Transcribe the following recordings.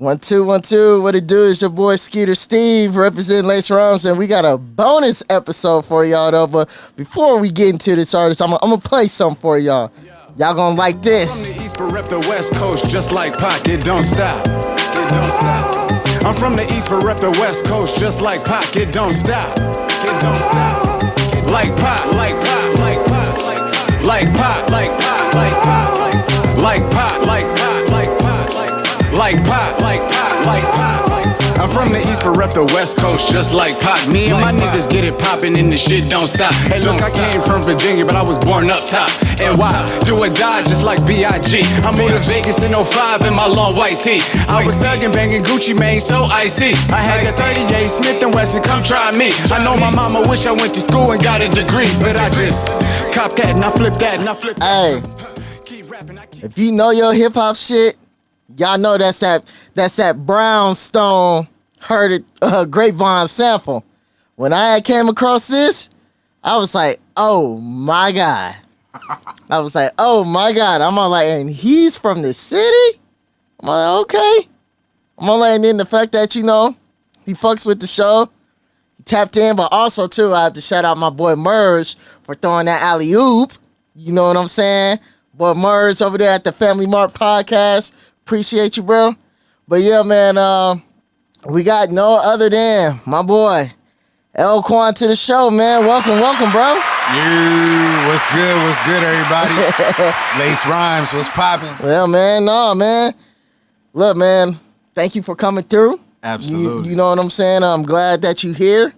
1 2 1 2. What it do is your boy Skeeter Steve representing Lace Rhymes, and we got a bonus episode for y'all though. But before we get into this artist, I'm gonna play something for y'all. Y'all gonna like this. From the east, but rep the west coast just like Pac. It don't stop. It don't stop. I'm from the east, but rep the west coast just like Pac. It don't stop. It don't stop. Like Pac, like Pac, like Pac, like Pac, like Pac, like Pac, like Pac, like Pac, like Pac, like Pac, like Pac, like Pac. I'm from the east, but rep the west coast just like Pac. Me and my niggas get it poppin' and the shit don't stop. Hey, look, I came from Virginia, but I was born up top. And why? Do or die just like B.I.G. I moved to Vegas in 05 in my long white tee. I was thuggin', bangin' Gucci Mane, so icy. I had that 38 Smith & Wesson, come try me. I know my mama wish I went to school and got a degree, but I just cop that and I flip that and I flip that. Hey, if you know your hip hop shit, y'all know that's that Brownstone heard it grapevine sample. When I came across this, I was like, oh my God. I was like, oh my God. I'm all like, and he's from the city? I'm like, okay. I'm all like, and then the fact that, you know, he fucks with the show, he tapped in, but also too, I have to shout out my boy Merge for throwing that alley-oop. You know what I'm saying? Boy Merge over there at the Family Mart podcast. Appreciate you, bro. But yeah, man, we got no other than my boy ELQUAN to the show, man. Welcome, bro. Yeah, what's good, everybody? Lace Rhymes, what's poppin'? Well, man, no, man. Look, man, thank you for coming through. Absolutely. You know what I'm saying? I'm glad that you're here.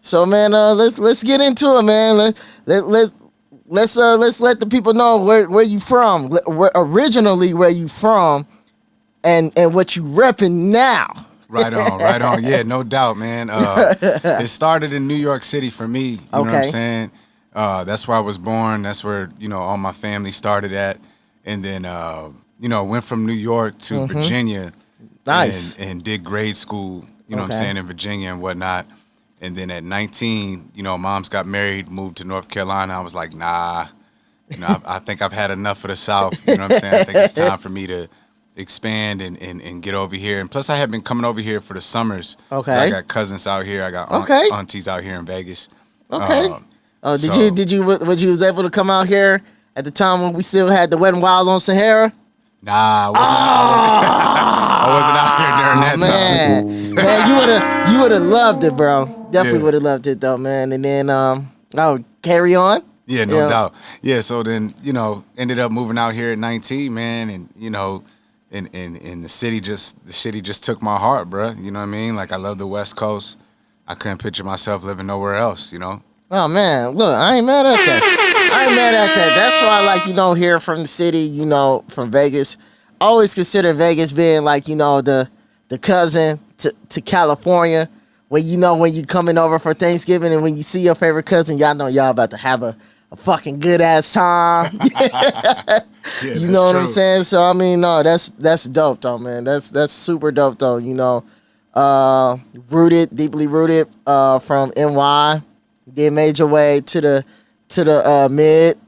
So, man, let's get into it, man. Let's let the people know where you from, originally where you from, and what you repping now. Right on. Yeah, no doubt, man. It started in New York City for me. You know what I'm saying? That's where I was born. That's where, you know, all my family started at. And then, you know, went from New York to Virginia. Nice. And did grade school, you know what I'm saying, in Virginia and whatnot. And then at 19, you know, moms got married, moved to North Carolina. I was like, nah, you know, I think I've had enough of the South. You know what I'm saying? I think it's time for me to expand and get over here. And plus I have been coming over here for the summers. Okay. I got cousins out here. I got aunties out here in Vegas. Okay. Did you was able to come out here at the time when we still had the Wet n Wild on Sahara? Nah, I wasn't out here during that time. Man, you would have loved it, bro. Definitely would have loved it though, man. And then carry on. Yeah, no doubt. Yeah, so then, you know, ended up moving out here at 19, man, and you know, and the city just took my heart, bro. You know what I mean? Like, I love the West Coast. I couldn't picture myself living nowhere else, you know? Oh, man. Look, I ain't mad at that. That's why I like, you know, here from the city, you know, from Vegas. I always consider Vegas being like, you know, the cousin to California. When, you know, when you coming over for Thanksgiving and when you see your favorite cousin, y'all know y'all about to have a fucking good ass time. Yeah, you know what true. I'm saying? So I mean, no, that's dope though, man. That's super dope though. You know, deeply rooted from NY, then made your way to the mid,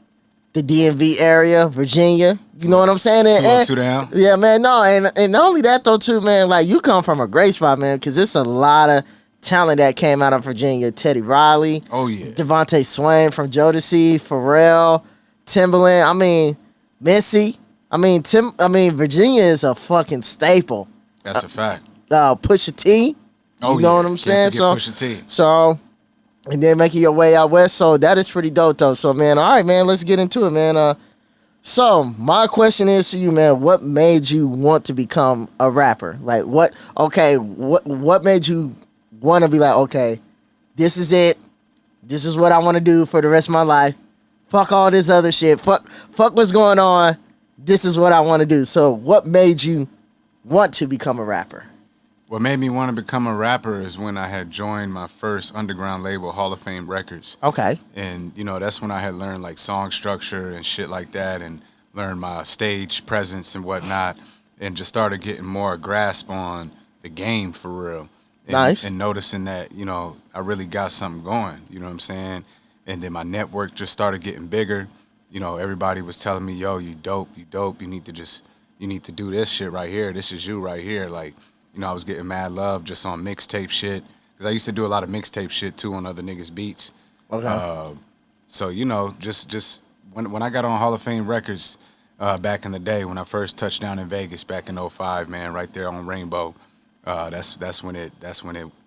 the DMV area, Virginia. You know what I'm saying? And, two down. Yeah, man. No, and not only that though too, man. Like, you come from a great spot, man, because it's a lot of talent that came out of Virginia. Teddy Riley. Oh yeah. Devontae Swain from Jodeci, Pharrell, Timbaland. I mean, Missy. I mean, Virginia is a fucking staple. That's a fact. Pusha T. Oh, you know what I'm saying? So Pusha T. So, and then making your way out west. So that is pretty dope though. So, man, all right, man, let's get into it, man. So my question is to you, man, what made you want to become a rapper? Like, what made you want to be like, okay, this is it. This is what I want to do for the rest of my life. Fuck all this other shit. Fuck what's going on. This is what I want to do. So what made you want to become a rapper? What made me want to become a rapper is when I had joined my first underground label, Hall of Fame Records. Okay. And, you know, that's when I had learned, like, song structure and shit like that, and learned my stage presence and whatnot, and just started getting more grasp on the game for real. And, nice. And noticing that, you know, I really got something going, you know what I'm saying? And then my network just started getting bigger. You know, everybody was telling me, yo, you dope, you need to just, you need to do this shit right here. This is you right here. Like, you know, I was getting mad love just on mixtape shit. Because I used to do a lot of mixtape shit, too, on other niggas' beats. Okay. So, you know, just when I got on Hall of Fame Records back in the day, when I first touched down in Vegas back in '05, man, right there on Rainbow, that's when it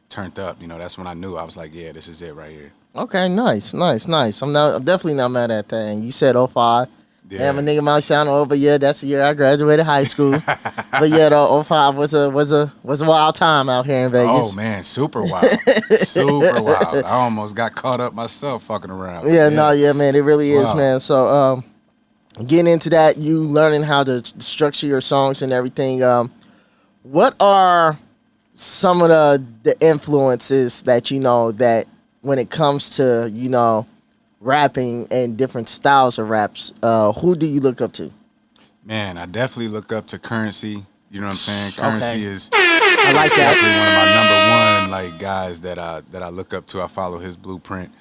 turned up. You know, that's when I knew. I was like, yeah, this is it right here. Okay, nice. I'm definitely not mad at that. And you said '05. Yeah. Damn, a nigga might sound old, but yeah, that's the year I graduated high school. But yeah, though, '05 was a wild time out here in Vegas. Oh man, super wild, super wild. I almost got caught up myself fucking around. Yeah, man, it really is, Wow. man. So, getting into that, you learning how to structure your songs and everything. What are some of the influences that you know that when it comes to, you know, rapping and different styles of raps, who do you look up to? Man, I definitely look up to Currency. You know what I'm saying? Okay. Currency is I like that. definitely one of my number one like guys that I look up to. I follow his blueprint.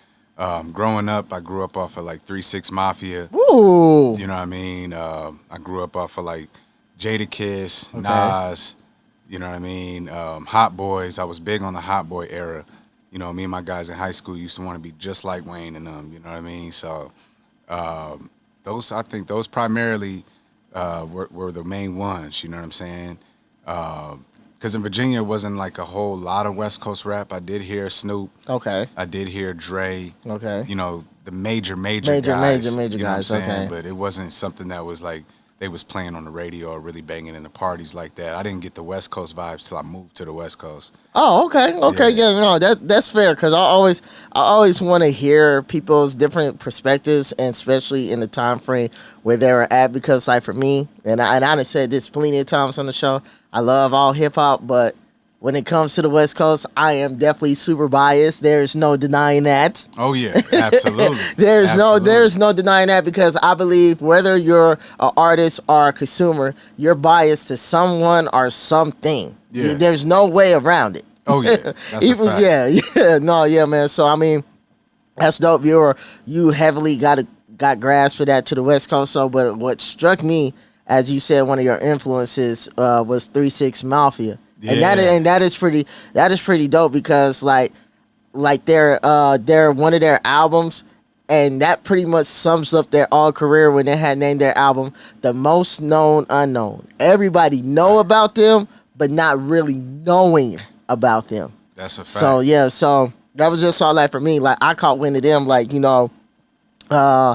Growing up, I grew up off of like 3-6 Mafia. Ooh. You know what I mean? I grew up off of like Jadakiss, Okay. Nas. You know what I mean? Hot Boys. I was big on the Hot Boy era. You know, me and my guys in high school used to want to be just like Wayne and them. You know what I mean? So I think those primarily were the main ones. You know what I'm saying? Because in Virginia, it wasn't like a whole lot of West Coast rap. I did hear Snoop. Okay. I did hear Dre. Okay. You know, the major guys. Major you know guys, what I'm saying? okay. But it wasn't something that was like they was playing on the radio or really banging in the parties like that. I didn't get the West Coast vibes till I moved to the West Coast. Oh, okay, Yeah. no, that's fair because I always want to hear people's different perspectives, and especially in the time frame where they were at. Because like for me, and I done said this plenty of times on the show, I love all hip hop, but when it comes to the West Coast, I am definitely super biased. There's no denying that. Oh yeah, absolutely. There's Absolutely. no denying that because I believe whether you're an artist or a consumer, you're biased to someone or something. Yeah. There's no way around it. Oh yeah, that's a fact. Yeah, man. So I mean, that's dope. You heavily got grasp of that to the West Coast. So, but what struck me, as you said, one of your influences was 3-6 Mafia. Yeah. And that is pretty dope because like they're one of their albums, and that pretty much sums up their all career when they had named their album The Most Known Unknown. Everybody know about them, but not really knowing about them. That's a fact. So yeah, so that was just all that for me. Like I caught wind of them, like, you know, I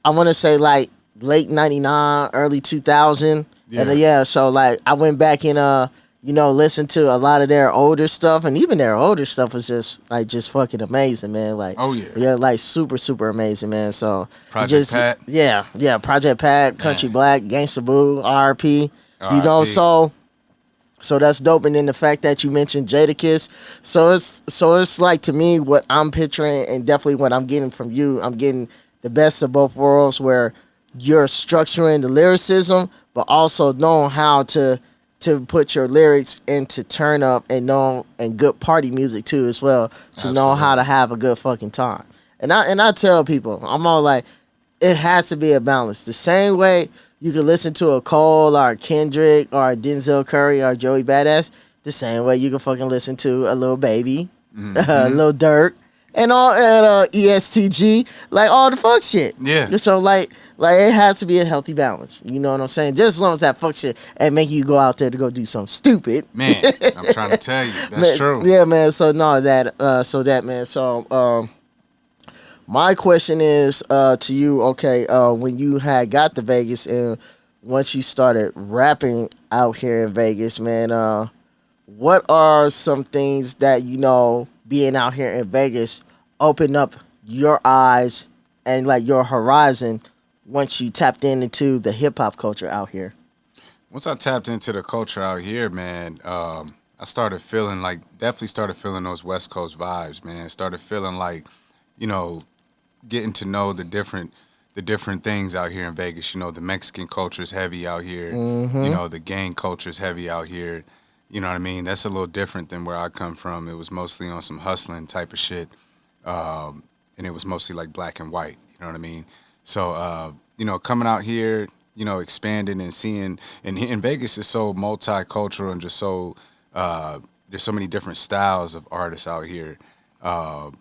want to say like late '99, early 2000, Yeah. and so like I went back and you know, listened to a lot of their older stuff, and even their older stuff was just fucking amazing, man. Like, Oh, yeah. like super amazing, man. So Project Pat. yeah, Project Pat, Country Man. Black, Gangsta Boo, RP. You know, RIP. so that's dope. And then the fact that you mentioned Jadakiss, so it's like, to me, what I'm picturing and definitely what I'm getting from you, I'm getting the best of both worlds, where you're structuring the lyricism, but also knowing how to put your lyrics into turn up and good party music too as well, to know how to have a good fucking time. And I tell people, I'm all like, it has to be a balance. The same way you can listen to a Cole or a Kendrick or a Denzel Curry or Joey Badass, the same way you can fucking listen to a Lil Baby, Lil Durk, and ESTG, like all the fuck shit. Yeah. So like it has to be a healthy balance. You know what I'm saying? Just as long as that fuck shit and make you go out there to go do something stupid. Man, I'm trying to tell you, that's true. Yeah, man. So no, man. So my question is to you. Okay, when you had got to Vegas and once you started rapping out here in Vegas, man, what are some things that, you know, being out here in Vegas open up your eyes and like your horizon once you tapped into the hip hop culture out here? Once I tapped into the culture out here, man, I definitely started feeling those West Coast vibes, man. Started feeling like, you know, getting to know the different things out here in Vegas. You know, the Mexican culture is heavy out here. Mm-hmm. You know, the gang culture is heavy out here. You know what I mean? That's a little different than where I come from. It was mostly on some hustling type of shit. And it was mostly like black and white. You know what I mean? So, you know, coming out here, expanding and seeing. And in Vegas is so multicultural and just so there's so many different styles of artists out here. I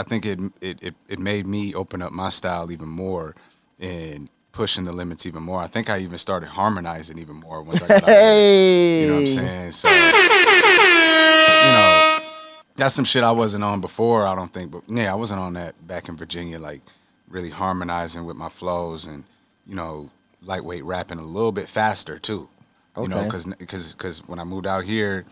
think it made me open up my style even more and pushing the limits even more. I think I even started harmonizing even more once I got out here. You know what I'm saying? So, that's some shit I wasn't on before, I don't think. But yeah, I wasn't on that back in Virginia, like really harmonizing with my flows and, lightweight rapping a little bit faster too. Okay. Because when I moved out here,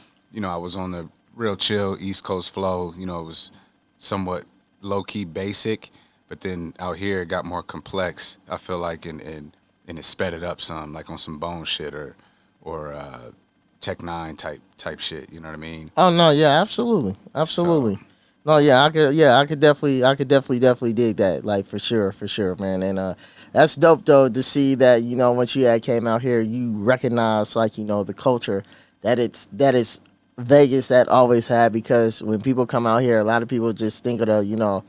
I was on the real chill East Coast flow. It was somewhat low key basic, but then out here it got more complex. I feel like and it sped it up some, like on some Bone shit or Tech Nine type shit. You know what I mean? Oh no, yeah, absolutely. So, no, yeah, I could definitely dig that, like for sure, man. And that's dope though to see that once you had came out here, you recognize like the culture that is Vegas that always had, because when people come out here, a lot of people just think of the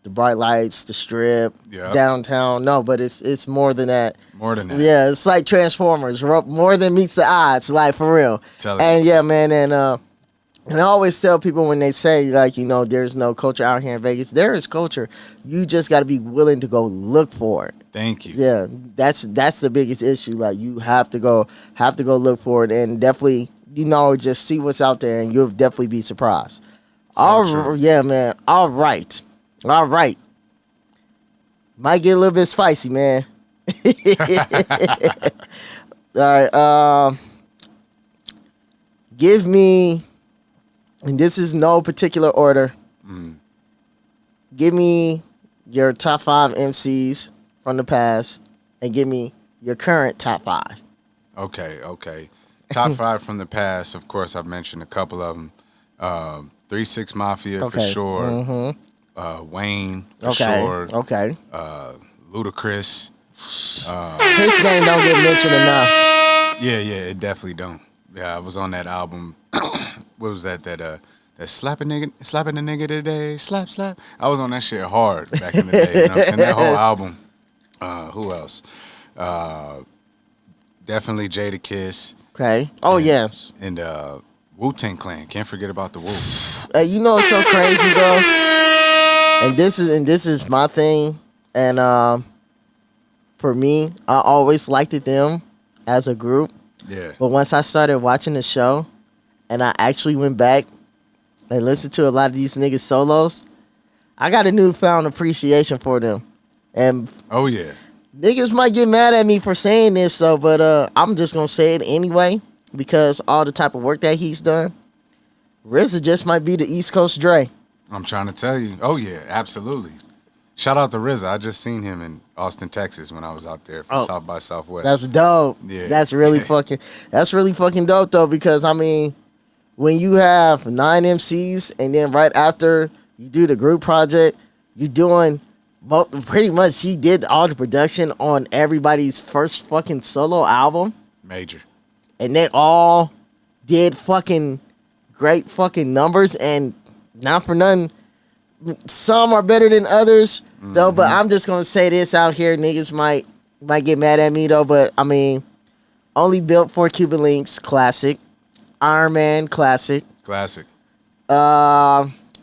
bright lights, the strip, downtown. No, but it's more than that. More than that. Yeah, it's like Transformers. More than meets the eye. It's like for real. And yeah, man, and I always tell people when they say like there's no culture out here in Vegas, there is culture. You just got to be willing to go look for it. Thank you. Yeah, that's the biggest issue. Like you have to go look for it, and definitely just see what's out there, and you'll definitely be surprised. Yeah, man. All right. Might get a little bit spicy, man. All right. Give me, and this is no particular order. Give me your top 5 MCs from the past, and give me your current top 5. Okay. Top 5 from the past. Of course, I've mentioned a couple of them. 3 6 Mafia for sure. Mm-hmm. Wayne for sure. Okay. Ludacris. His name don't get mentioned enough. Yeah, it definitely don't. Yeah, I was on that album. What was that? That slapping a nigga today, slap. I was on that shit hard back in the day. You know what I'm saying? That whole album. Who else? Definitely Jadakiss. Okay. Oh, yes. And Wu-Tang Clan. Can't forget about the Wu. It's so crazy, bro. And this is my thing. And for me, I always liked them as a group. Yeah. But once I started watching the show, and I actually went back and listened to a lot of these niggas solos, I got a newfound appreciation for them. And oh yeah. Niggas might get mad at me for saying this though, but I'm just gonna say it anyway, because all the type of work that he's done. RZA just might be the East Coast Dre. I'm trying to tell you. Oh yeah, absolutely. Shout out to RZA. I just seen him in Austin, Texas when I was out there for South by Southwest. That's dope. Yeah. That's really fucking dope though, because I mean, when you have 9 MCs and then right after you do the group project, you're doing pretty much he did all the production on everybody's first fucking solo album. Major. And they all did fucking great fucking numbers, and not for nothing, some are better than others, though, but I'm just gonna say this out here, niggas might get mad at me though, but I mean, Only Built for Cuban Links, classic. Iron Man, classic.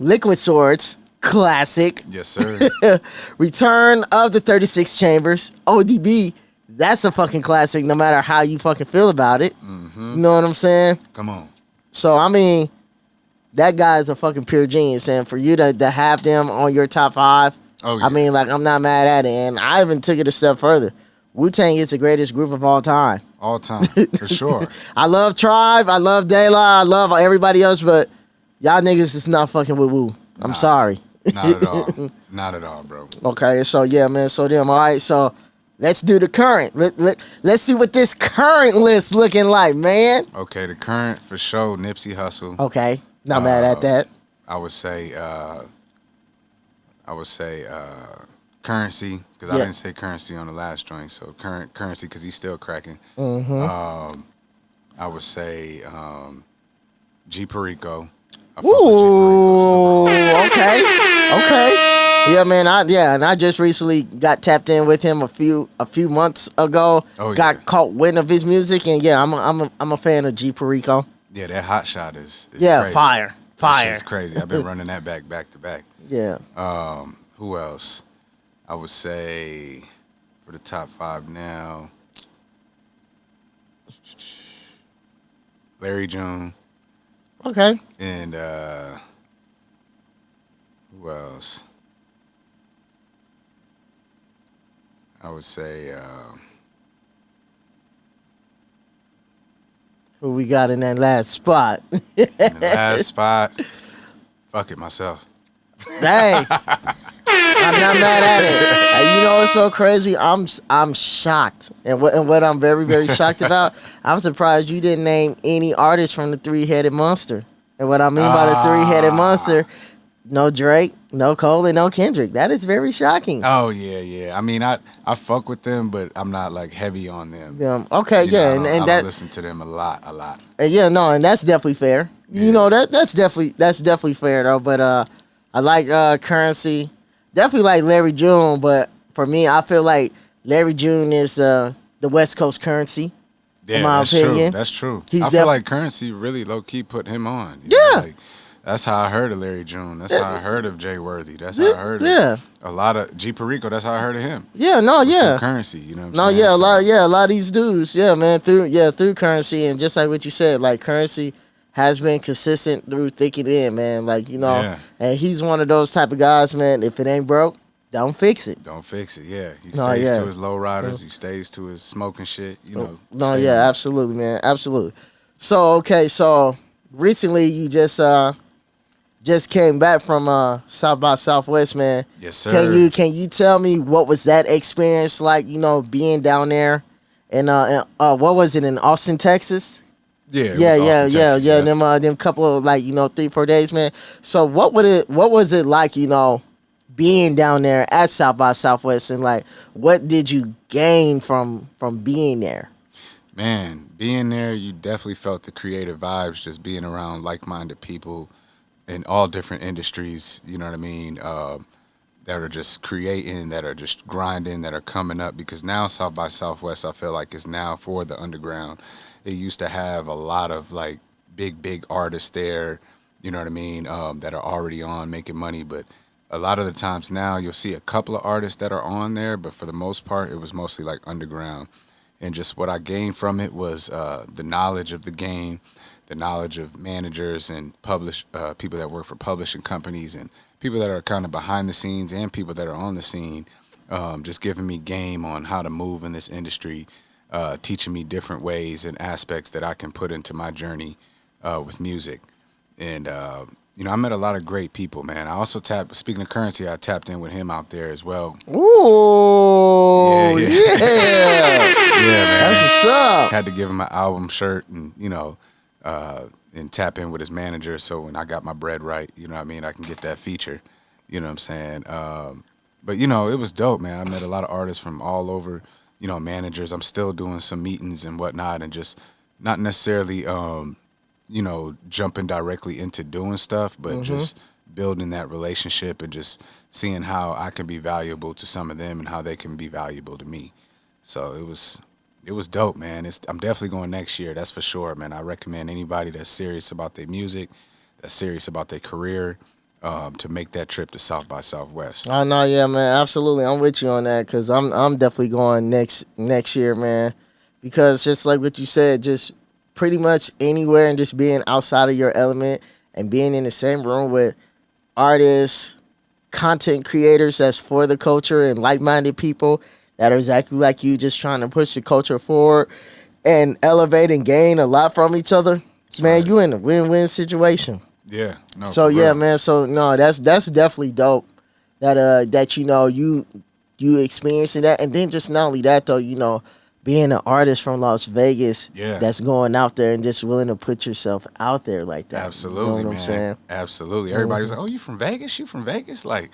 Liquid Swords, classic. Yes, sir. Return of the 36 Chambers, ODB. That's a fucking classic, no matter how you fucking feel about it. You know what I'm saying? Come on. So, I mean, that guy is a fucking pure genius. And for you to have them on your top 5, yeah. I mean, like, I'm not mad at it. And I even took it a step further. Wu-Tang is the greatest group of all time. All time, for sure. I love Tribe. I love De La. I love everybody else, but y'all niggas is not fucking with Wu. I'm sorry. Not at all. Not at all, bro. Okay, so yeah, man. So them, all right. So let's do the current. Let's see what this current list looking like, man. Okay, the current for sure. Nipsey Hussle. Okay, not mad at that. I would say Currency, because I didn't say Currency on the last joint. So Currency, because he's still cracking. I would say G Perico. Ooh, okay. Yeah, man. And I just recently got tapped in with him a few months ago. Oh, got yeah. caught wind of his music, and yeah, I'm a fan of G Perico. Yeah, that hot shot is Yeah, crazy. fire. That shit's crazy. I've been running that back to back. Yeah. Who else? I would say for the top 5 now, Larry June Okay. and who else? I would say Who we got in that last spot? in the last spot, fuck it myself. Dang. I'm not mad at it. And you know what's so crazy? I'm shocked. And what I'm very, very shocked about, I'm surprised you didn't name any artist from the Three-Headed Monster. And what I mean by the Three-Headed Monster, no Drake, no Cole, and no Kendrick. That is very shocking. Oh yeah. I mean, I fuck with them, but I'm not like heavy on them. Okay, You know, yeah, I and don't that, listen to them a lot. yeah, no, and that's definitely fair. You Yeah. know that's definitely fair though. But I like Currency, definitely like Larry June. But for me, I feel like Larry June is the West Coast Currency. Yeah, in my that's opinion. true. That's true. He's I feel def- like Currency really low key put him on. You Yeah. know, like, that's how I heard of Larry June. That's how I heard of Jay Worthy. That's how I heard Yeah. of a lot of G Perico. That's how I heard of him. Yeah, no, yeah. Through Currency, you know what I'm No, saying? yeah, So, a lot of these dudes, yeah, man, through Currency, and just like what you said, like Currency has been consistent through thick and thin, man. Like, you know, Yeah. and he's one of those type of guys, man. If it ain't broke, don't fix it. Don't fix it. Yeah, he No, stays yeah. to his low riders. He stays to his smoking shit. You know. No, stay yeah, on it. absolutely, man, absolutely. So, okay, so recently you just came back from South by Southwest, man. Yes, sir. Can you tell me what was that experience like? You know, being down there, and what was it in Austin, Texas? Yeah. It Yeah, was Austin, Texas, yeah. Them couple of, like, you know, 3-4 days, man. So what was it like, you know, being down there at South by Southwest, and like what did you gain from being there? Man, being there, you definitely felt the creative vibes, just being around like-minded people in all different industries, you know what I mean, that are just creating, that are just grinding, that are coming up, because now South by Southwest, I feel like, is now for the underground. It used to have a lot of, like, big artists there, you know what I mean, that are already on making money, but a lot of the times now you'll see a couple of artists that are on there, but for the most part, it was mostly, like, underground. And just what I gained from it was the knowledge of the game, the knowledge of managers and people that work for publishing companies, and people that are kind of behind the scenes and people that are on the scene, just giving me game on how to move in this industry, teaching me different ways and aspects that I can put into my journey with music. And, you know, I met a lot of great people, man. I also speaking of Currency, I tapped in with him out there as well. Ooh, Yeah. yeah. Yeah, man. That's what's up. Had to give him an album shirt and, you know, and tap in with his manager, so when I got my bread right, you know what I mean, I can get that feature, you know what I'm saying? But, you know, it was dope, man. I met a lot of artists from all over, you know, managers. I'm still doing some meetings and whatnot, and just not necessarily, you know, jumping directly into doing stuff, but just building that relationship and just seeing how I can be valuable to some of them and how they can be valuable to me. So it was dope, man. I'm definitely going next year, that's for sure, man. I recommend anybody that's serious about their music, that's serious about their career, to make that trip to South by Southwest. Oh no, yeah, man, absolutely. I'm with you on that, because I'm definitely going next year, man. Because just like what you said, just pretty much anywhere, and just being outside of your element and being in the same room with artists, content creators that's for the culture, and like-minded people that are exactly like you, just trying to push the culture forward and elevate and gain a lot from each other. Man, right. you in a win-win situation. Yeah. No, So for yeah, real. man. So no, that's definitely dope. That you know you experiencing that, and then just not only that though, you know, being an artist from Las Vegas, Yeah. that's going out there and just willing to put yourself out there like that. Absolutely, you know what man. I'm saying? Absolutely. Everybody's like, "Oh, you from Vegas? You from Vegas?" Like,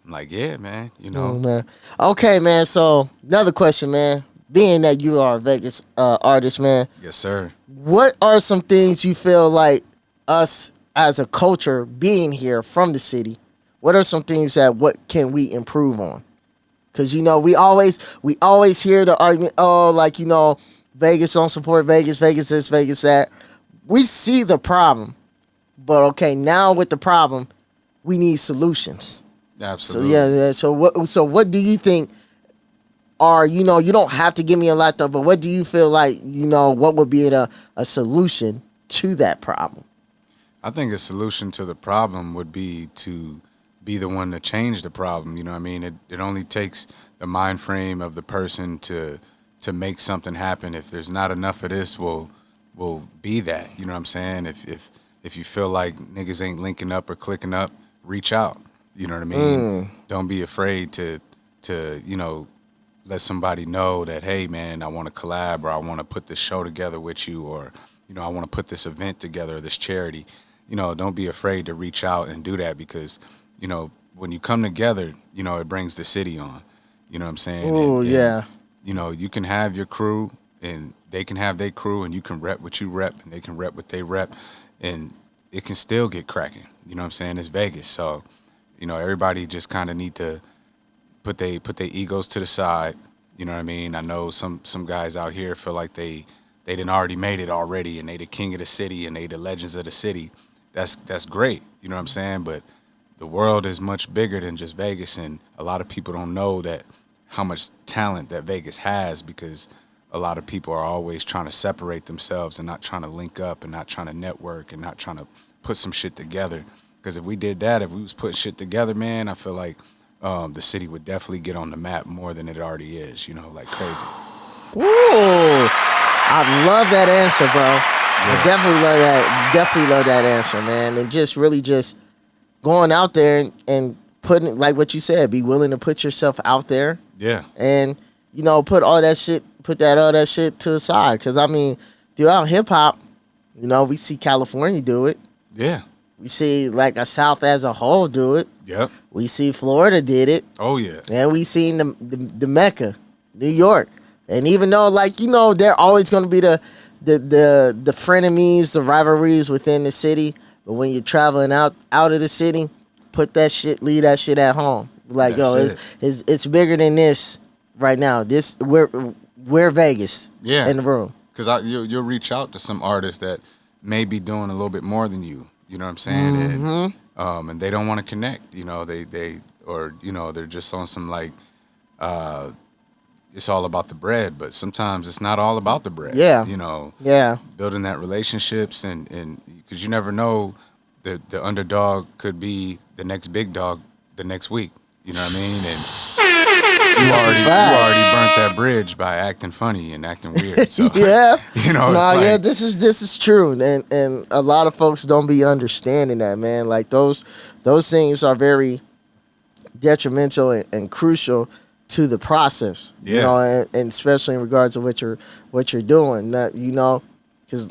I'm like, "Yeah, man. You know." Man. Okay, man. So another question, man. Being that you are a Vegas artist, man, Yes, sir. what are some things you feel like us as a culture being here from the city? What are some things that what can we improve on? Because we always hear the argument, oh, like Vegas don't support Vegas, Vegas this, Vegas that. We see the problem, but okay, now with the problem, we need solutions. Absolutely. So yeah. So what do you think are you don't have to give me a lot though, but what do you feel like what would be a solution to that problem? I think a solution to the problem would be to be the one to change the problem. You know what I mean? It only takes the mind frame of the person to make something happen. If there's not enough of this, we'll be that. You know what I'm saying? If you feel like niggas ain't linking up or clicking up, reach out. You know what I mean? Don't be afraid to let somebody know that, hey man, I want to collab, or I want to put this show together with you, or I want to put this event together, or this charity. Don't be afraid to reach out and do that, because when you come together, it brings the city on. You know what I'm saying? Oh, yeah. You can have your crew, and they can have their crew, and you can rep what you rep, and they can rep what they rep, and it can still get cracking. You know what I'm saying? It's Vegas, so everybody just kind of need to put their egos to the side. You know what I mean? I know some guys out here feel like they done already made it already, and they the king of the city, and they the legends of the city. That's great. You know what I'm saying? But the world is much bigger than just Vegas, and a lot of people don't know that how much talent that Vegas has, because a lot of people are always trying to separate themselves and not trying to link up and not trying to network and not trying to put some shit together. Because if we did that, if we was putting shit together, man, I feel like the city would definitely get on the map more than it already is, like crazy. Ooh, I love that answer, bro. Yeah. I definitely love that. Definitely love that answer, man. And just really just going out there and putting, like what you said, be willing to put yourself out there. Yeah. And, put all that shit to the side. Because, throughout hip-hop, we see California do it. Yeah. We see, like, a South as a whole do it. Yep. We see Florida did it. Oh, yeah. And we seen the Mecca, New York. And even though, like, they're always going to be the frenemies, the rivalries within the city. But when you're traveling out of the city, leave that shit at home. Like, it's bigger than this right now. We're Vegas. Yeah. In the room. Because you'll reach out to some artists that may be doing a little bit more than you. You know what I'm saying? Mm-hmm. And they don't want to connect. They're just on some like, it's all about the bread, but sometimes it's not all about the bread. Yeah. Yeah. Building that relationships and because you never know, the underdog could be the next big dog the next week. You know what I mean? And you already burnt that bridge by acting funny and acting weird. So, yeah. This is true. And a lot of folks don't be understanding that, man. Like those things are very detrimental and crucial to the process. Yeah. And especially in regards to what you're doing. That because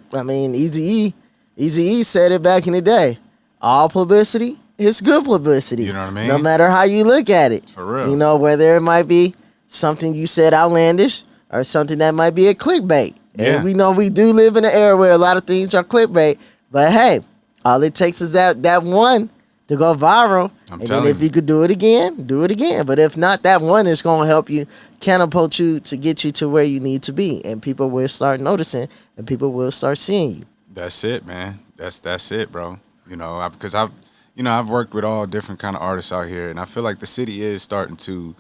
Eazy-E said it back in the day. All publicity is good publicity. You know what I mean? No matter how you look at it. For real. Whether it might be something you said outlandish or something that might be a clickbait. Yeah. And we know we do live in an era where a lot of things are clickbait. But hey, all it takes is that one to go viral. And then if you could do it again, do it again. But if not, that one is going to help you catapult you to get you to where you need to be. And people will start noticing and people will start seeing you. That's it, man. That's it, bro. Because I've worked with all different kind of artists out here, and I feel like the city is starting to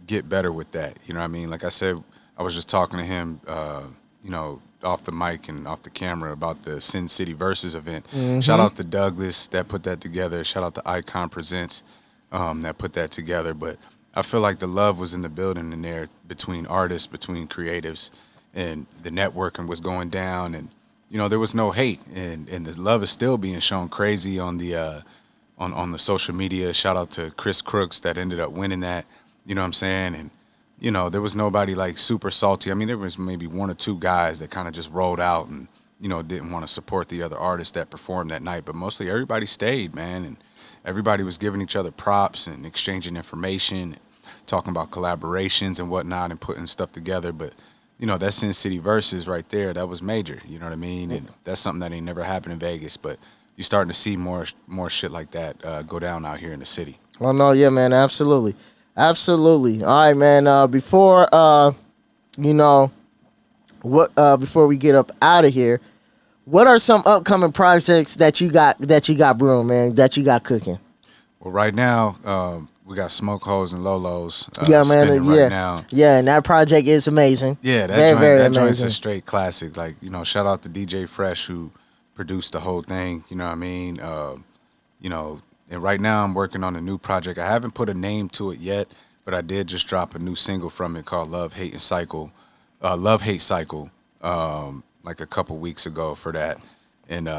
get better with that. You know what I mean? Like I said, I was just talking to him, off the mic and off the camera about the Sin City Versus event. Mm-hmm. Shout out to Douglas that put that together. Shout out to Icon Presents that put that together. But I feel like the love was in the building in there between artists, between creatives, and the networking was going down, and there was no hate, and the love is still being shown crazy on the on the social media. Shout out to Chris Crooks that ended up winning that. You know what I'm saying? And there was nobody like super salty. I mean, there was maybe one or two guys that kind of just rolled out and didn't want to support the other artists that performed that night. But mostly everybody stayed, man, and everybody was giving each other props and exchanging information, talking about collaborations and whatnot, and putting stuff together. But that Sin City Versus right there, that was major. You know what I mean? And that's something that ain't never happened in Vegas. But you're starting to see more shit like that go down out here in the city. Oh no, yeah, man, absolutely. Absolutely. All right, man. Before before we get up out of here, what are some upcoming projects that you got brewing, man, that you got cooking? Well, right now, we got Smoke Holes and Lolos Yeah, man. spinning Yeah. right now. Yeah, and that project is amazing. Yeah, that joint's a straight classic. Like, shout out to DJ Fresh who produced the whole thing. You know what I mean? And right now I'm working on a new project. I haven't put a name to it yet, but I did just drop a new single from it called Love Hate Cycle, like a couple weeks ago for that. And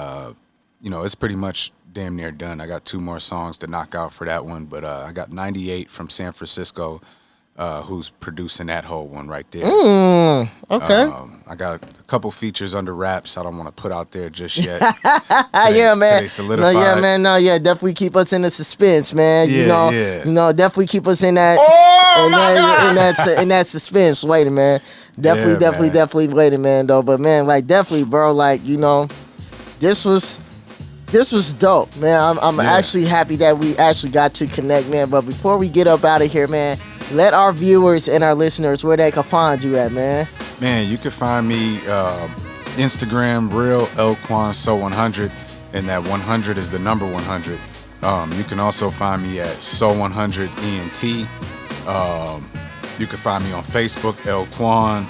it's pretty much damn near done. I got 2 more songs to knock out for that one, but I got 98 from San Francisco who's producing that whole one right there. Okay. I got a couple features under wraps I don't want to put out there just yet. Yeah, man. Solidified. No, yeah, man. No, yeah, definitely keep us in the suspense, man. Definitely keep us in that. In that suspense waiting, man. Definitely waiting, man. Though, but man, like definitely, bro. Like this was dope, man. I'm actually happy that we actually got to connect, man. But before we get up out of here, man, let our viewers and our listeners where they can find you at, man. Man, you can find me Instagram, real ELQUAN So 100, and that 100 is the number 100. You can also find me at So 100 ENT. You can find me on Facebook, ELQUAN.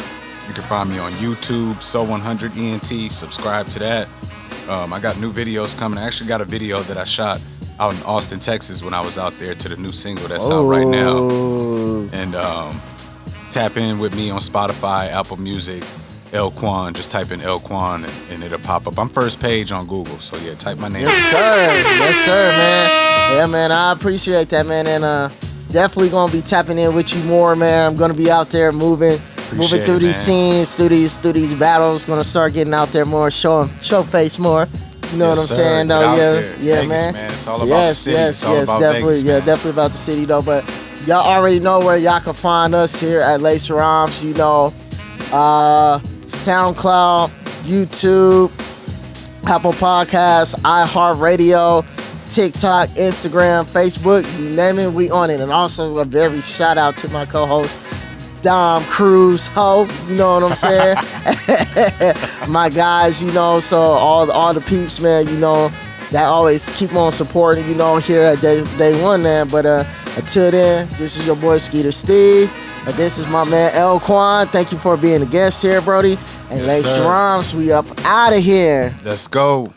You can find me on YouTube, So 100 ENT. Subscribe to that. I got new videos coming. I actually got a video that I shot out in Austin, Texas when I was out there to the new single that's out right now. And tap in with me on Spotify, Apple Music, ELQUAN. Just type in ELQUAN and it'll pop up. I'm first page on Google, so yeah, type my name. Yes, sir, man. Yeah, man, I appreciate that, man. And definitely going to be tapping in with you more, man. I'm going to be out there moving through these scenes, through these battles. Going to start getting out there more, show face more. You know what I'm saying, though? Yeah, Vegas, man. It's all about the city. Yes, definitely. Vegas, definitely about the city, though. But y'all already know where y'all can find us here at Lace Rhymes. SoundCloud, YouTube, Apple Podcasts, iHeartRadio, TikTok, Instagram, Facebook, you name it, we on it. And also a very shout out to my co-host, Dom Cruz, you know what I'm saying? My guys, so all the peeps, man, that always keep on supporting, here at Day One, man. But until then, this is your boy Skeeter Steve, and this is my man ELQUAN. Thank you for being a guest here, Brody. And Lace Rhymes, we up out of here. Let's go.